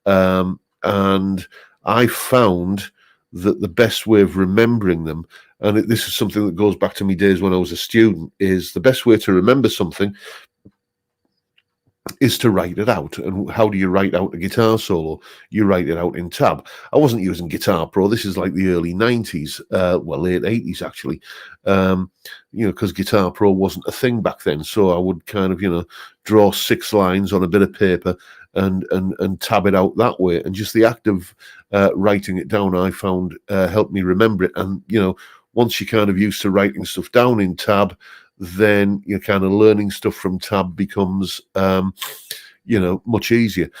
And I found that the best way of remembering them, and this is something that goes back to my days when I was a student, is the best way to remember something is to write it out. And how do you write out a guitar solo? You write it out in tab. I wasn't using Guitar Pro. This is like the early 90s, late 80s, actually, because Guitar Pro wasn't a thing back then. So I would kind of, draw 6 lines on a bit of paper and tab it out that way. And just the act of writing it down, I found helped me remember it. And, once you're kind of used to writing stuff down in tab, then you're kind of learning stuff from tab becomes, much easier.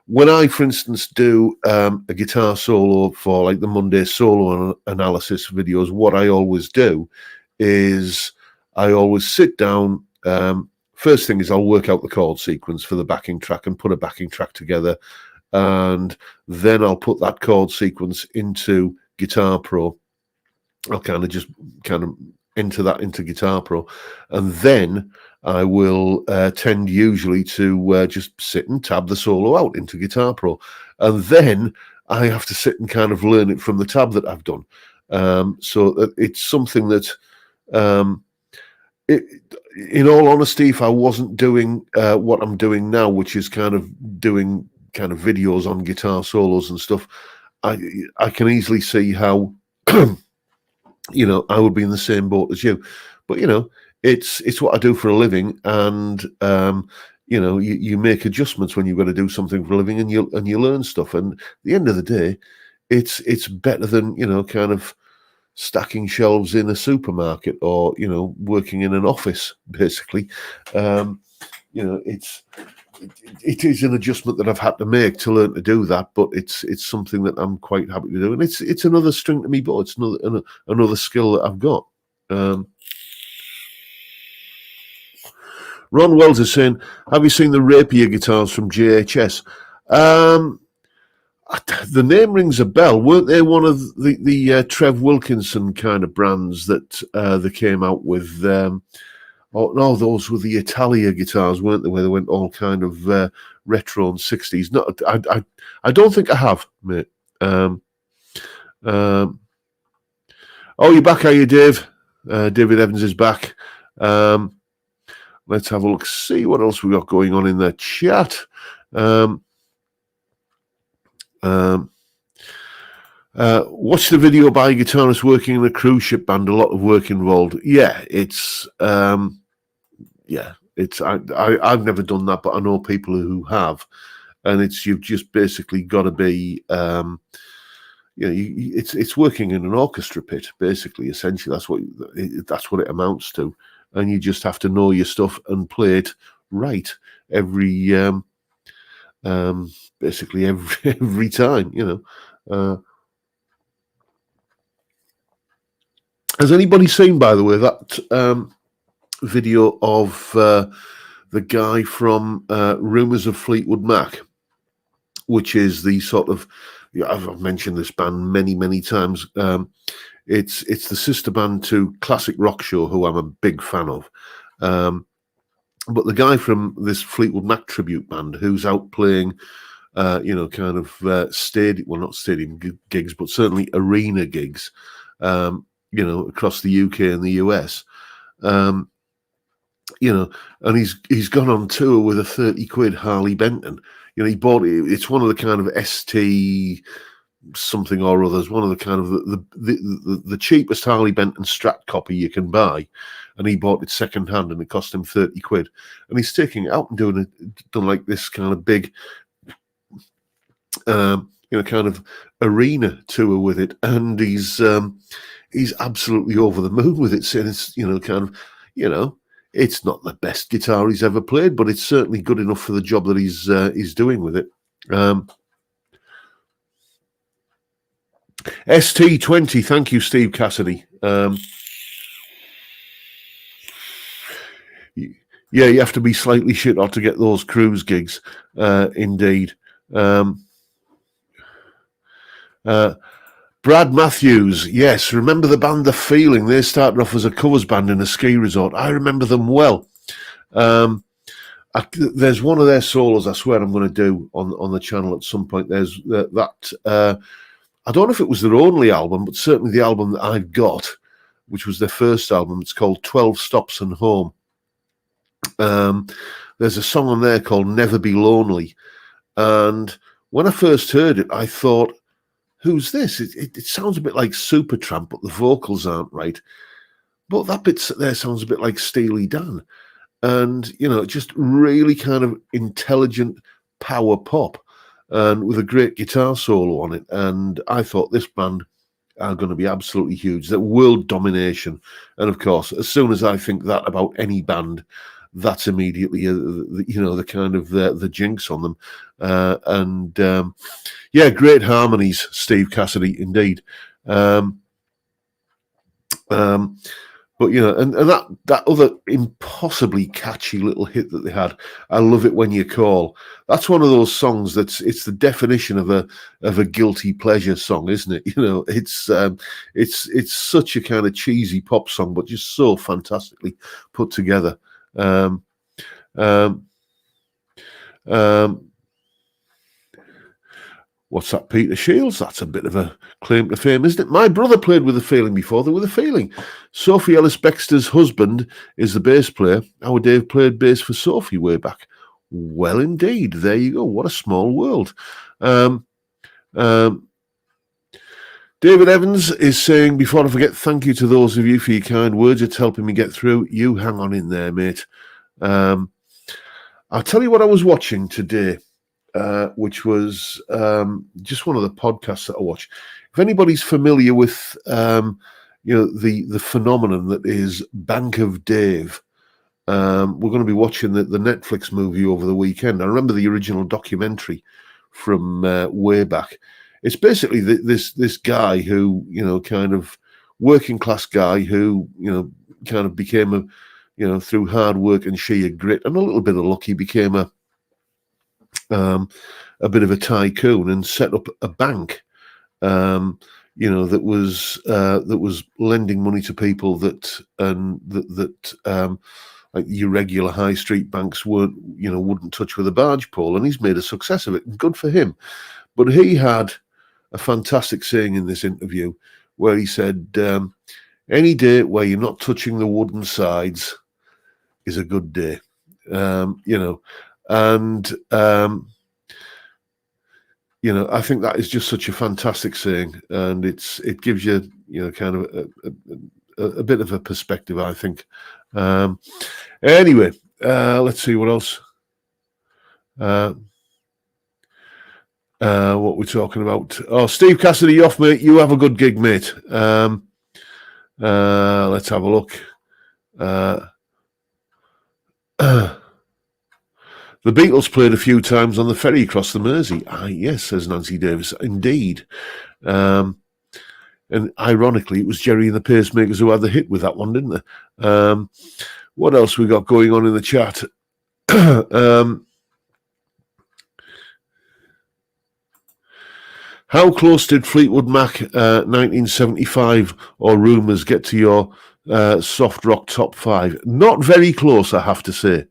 When I, for instance, do a guitar solo for like the Monday solo analysis videos, what I always do is I always sit down. First thing is I'll work out the chord sequence for the backing track and put a backing track together. And then I'll put that chord sequence into Guitar Pro. I'll enter into Guitar Pro. And then I will tend usually to just sit and tab the solo out into Guitar Pro. And then I have to sit and kind of learn it from the tab that I've done. So it's something that, in all honesty, if I wasn't doing what I'm doing now, which is kind of doing kind of videos on guitar solos and stuff, I can easily see how, I would be in the same boat as you. But, it's what I do for a living. And, you make adjustments when you've got to do something for a living, and you learn stuff. And at the end of the day, it's better than, kind of stacking shelves in a supermarket or, working in an office, basically. It's it is an adjustment that I've had to make to learn to do that, but it's something that I'm quite happy to do, and it's another string to me bow. It's another skill that I've got. Ron Wells is saying, have you seen the rapier guitars from JHS? The name rings a bell. Weren't they one of the Trev Wilkinson kind of brands that they came out with? Oh no, those were the Italia guitars, weren't they? Where they went all kind of retro and 60s. No, I don't think I have, mate. Oh, you're back, are you, Dave? David Evans is back. Let's have a look, see what else we got going on in the chat. Watch the video by a guitarist working in a cruise ship band. A lot of work involved. Yeah, it's I've never done that, but I know people who have, and you've just basically got to be it's working in an orchestra pit, basically. Essentially, that's what it amounts to, and you just have to know your stuff and play it right basically every time, Has anybody seen, by the way, that video of the guy from Rumours of Fleetwood Mac, which is the sort of, I've mentioned this band many times. It's the sister band to Classic Rock Show, who I'm a big fan of. But the guy from this Fleetwood Mac tribute band who's out playing, kind of not stadium gigs, but certainly arena gigs, across the UK and the US, and he's gone on tour with a 30 quid Harley Benton. He bought it. It's one of the kind of ST something or others, one of the kind of the cheapest Harley Benton Strat copy you can buy, and he bought it second hand, and it cost him 30 quid. And he's taking it out and done like this kind of big, kind of arena tour with it, and he's absolutely over the moon with it, saying it's it's not the best guitar he's ever played, but it's certainly good enough for the job that he's doing with it. ST20, thank you, Steve Cassidy. Yeah, you have to be slightly shit hot to get those cruise gigs, indeed. Brad Matthews, yes, remember the band The Feeling? They started off as a covers band in a ski resort. I remember them well. There's one of their solos I swear I'm going to do on the channel at some point. There's that. I don't know if it was their only album, but certainly the album that I've got, which was their first album. It's called 12 Stops and Home. There's a song on there called Never Be Lonely. And when I first heard it, I thought, who's this? It sounds a bit like Supertramp, but the vocals aren't right. But that bit there sounds a bit like Steely Dan. And, just really kind of intelligent power pop, and with a great guitar solo on it. And I thought this band are going to be absolutely huge. They're world domination. And of course, as soon as I think that about any band, that's immediately, the kind of the jinx on them. Great harmonies, Steve Cassidy, indeed. But and that other impossibly catchy little hit that they had, I Love It When You Call. That's one of those songs it's the definition of a guilty pleasure song, isn't it? It's such a kind of cheesy pop song, but just so fantastically put together. What's that, Peter Shields? That's a bit of a claim to fame, isn't it? My brother played with The Feeling before. They were The Feeling. Sophie Ellis Bextor's husband is the bass player. Our Dave played bass for Sophie way back. Well, indeed. There you go. What a small world. David Evans is saying, before I forget, thank you to those of you for your kind words. It's helping me get through. You hang on in there, mate. I'll tell you what I was watching today. Which was just one of the podcasts that I watch. If anybody's familiar with, the phenomenon that is Bank of Dave, we're going to be watching the Netflix movie over the weekend. I remember the original documentary from way back. It's basically this guy who, kind of working class guy who, kind of became through hard work and sheer grit and a little bit of luck, he became a bit of a tycoon and set up a bank, that was lending money to people that like your regular high street banks wouldn't touch with a barge pole, and he's made a success of it. Good for him. But he had a fantastic saying in this interview where he said, any day where you're not touching the wooden sides is a good day. I think that is just such a fantastic saying, and it gives you, kind of a bit of a perspective, I think. Anyway, let's see what else. What we're talking about. Oh, Steve Cassidy, off, mate. You have a good gig, mate. Let's have a look. The Beatles played a few times on the ferry across the Mersey. Yes, says Nancy Davis. Indeed. And ironically, it was Jerry and the Pacemakers who had the hit with that one, didn't they? What else we got going on in the chat? How close did Fleetwood Mac 1975 or Rumours get to your soft rock top 5? Not very close, I have to say.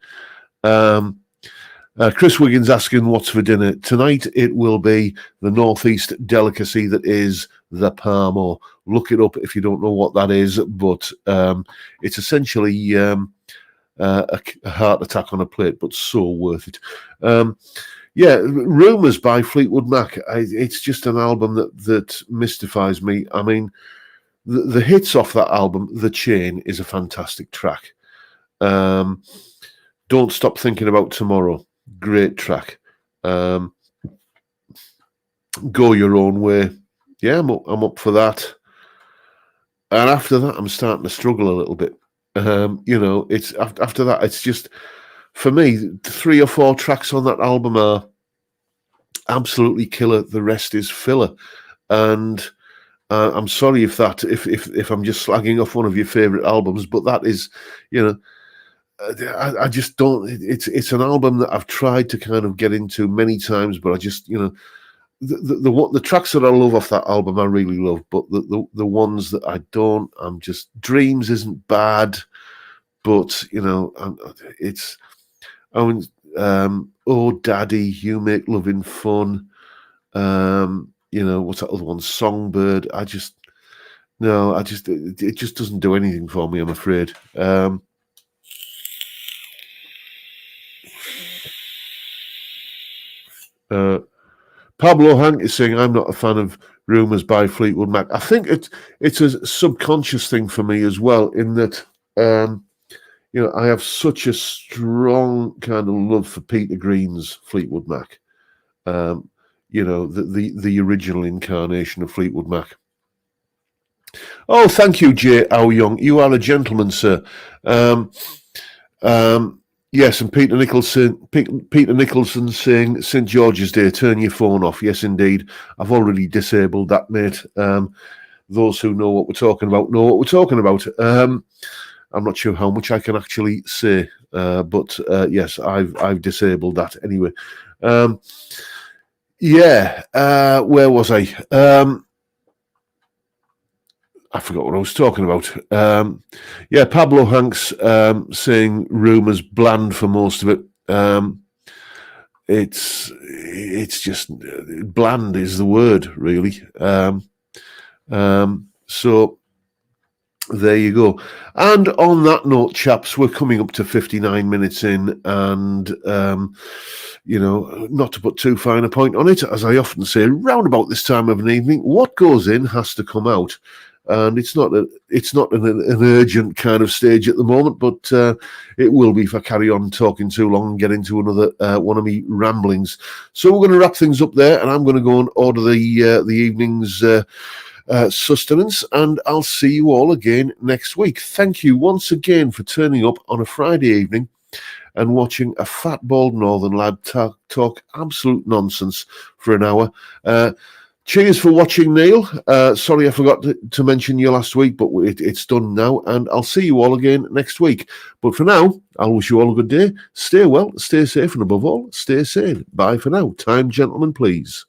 Chris Wiggins asking what's for dinner. Tonight it will be the Northeast delicacy that is the Parmo. Look it up if you don't know what that is, but it's essentially a heart attack on a plate, but so worth it. Rumours by Fleetwood Mac. It's just an album that mystifies me. I mean, the hits off that album, The Chain, is a fantastic track. Don't Stop Thinking About Tomorrow, great track. Go Your Own Way. Yeah, I'm up for that. And after that, I'm starting to struggle a little bit. It's after that, it's just, for me, 3 or 4 tracks on that album are absolutely killer. The rest is filler. And I'm sorry if I'm just slagging off one of your favorite albums, but that is, I just don't. It's an album that I've tried to kind of get into many times, but I just, the tracks that I love off that album I really love, but the ones that I don't, I'm just. Dreams isn't bad, but it's. Oh Daddy, You Make Loving Fun. What's that other one? Songbird. It just doesn't do anything for me, I'm afraid. Pablo Hank is saying, I'm not a fan of Rumours by Fleetwood Mac. I think it's a subconscious thing for me as well, in that I have such a strong kind of love for Peter Green's Fleetwood Mac. The original incarnation of Fleetwood Mac. Oh, thank you, Jay Ao Young. You are a gentleman, sir. Yes, and Peter Nicholson saying St. George's Day, turn your phone off. Yes, indeed. I've already disabled that, mate. Those who know what we're talking about know what we're talking about. I'm not sure how much I can actually say, but yes, I've disabled that anyway. Where was I? I forgot what I was talking about. Pablo Hanks saying Rumours bland for most of it. It's just bland is the word, really. So there you go. And on that note, chaps, we're coming up to 59 minutes in, and not to put too fine a point on it, as I often say, round about this time of an evening, what goes in has to come out. And it's not an urgent kind of stage at the moment, but it will be if I carry on talking too long and get into another one of me ramblings. So we're going to wrap things up there, and I'm going to go and order the evening's sustenance, and I'll see you all again next week. Thank you once again for turning up on a Friday evening and watching a fat, bald northern lad talk absolute nonsense for an hour. Cheers for watching, Neil. Sorry I forgot to mention you last week, but it's done now, and I'll see you all again next week. But for now, I'll wish you all a good day. Stay well, stay safe, and above all, stay sane. Bye for now. Time, gentlemen, please.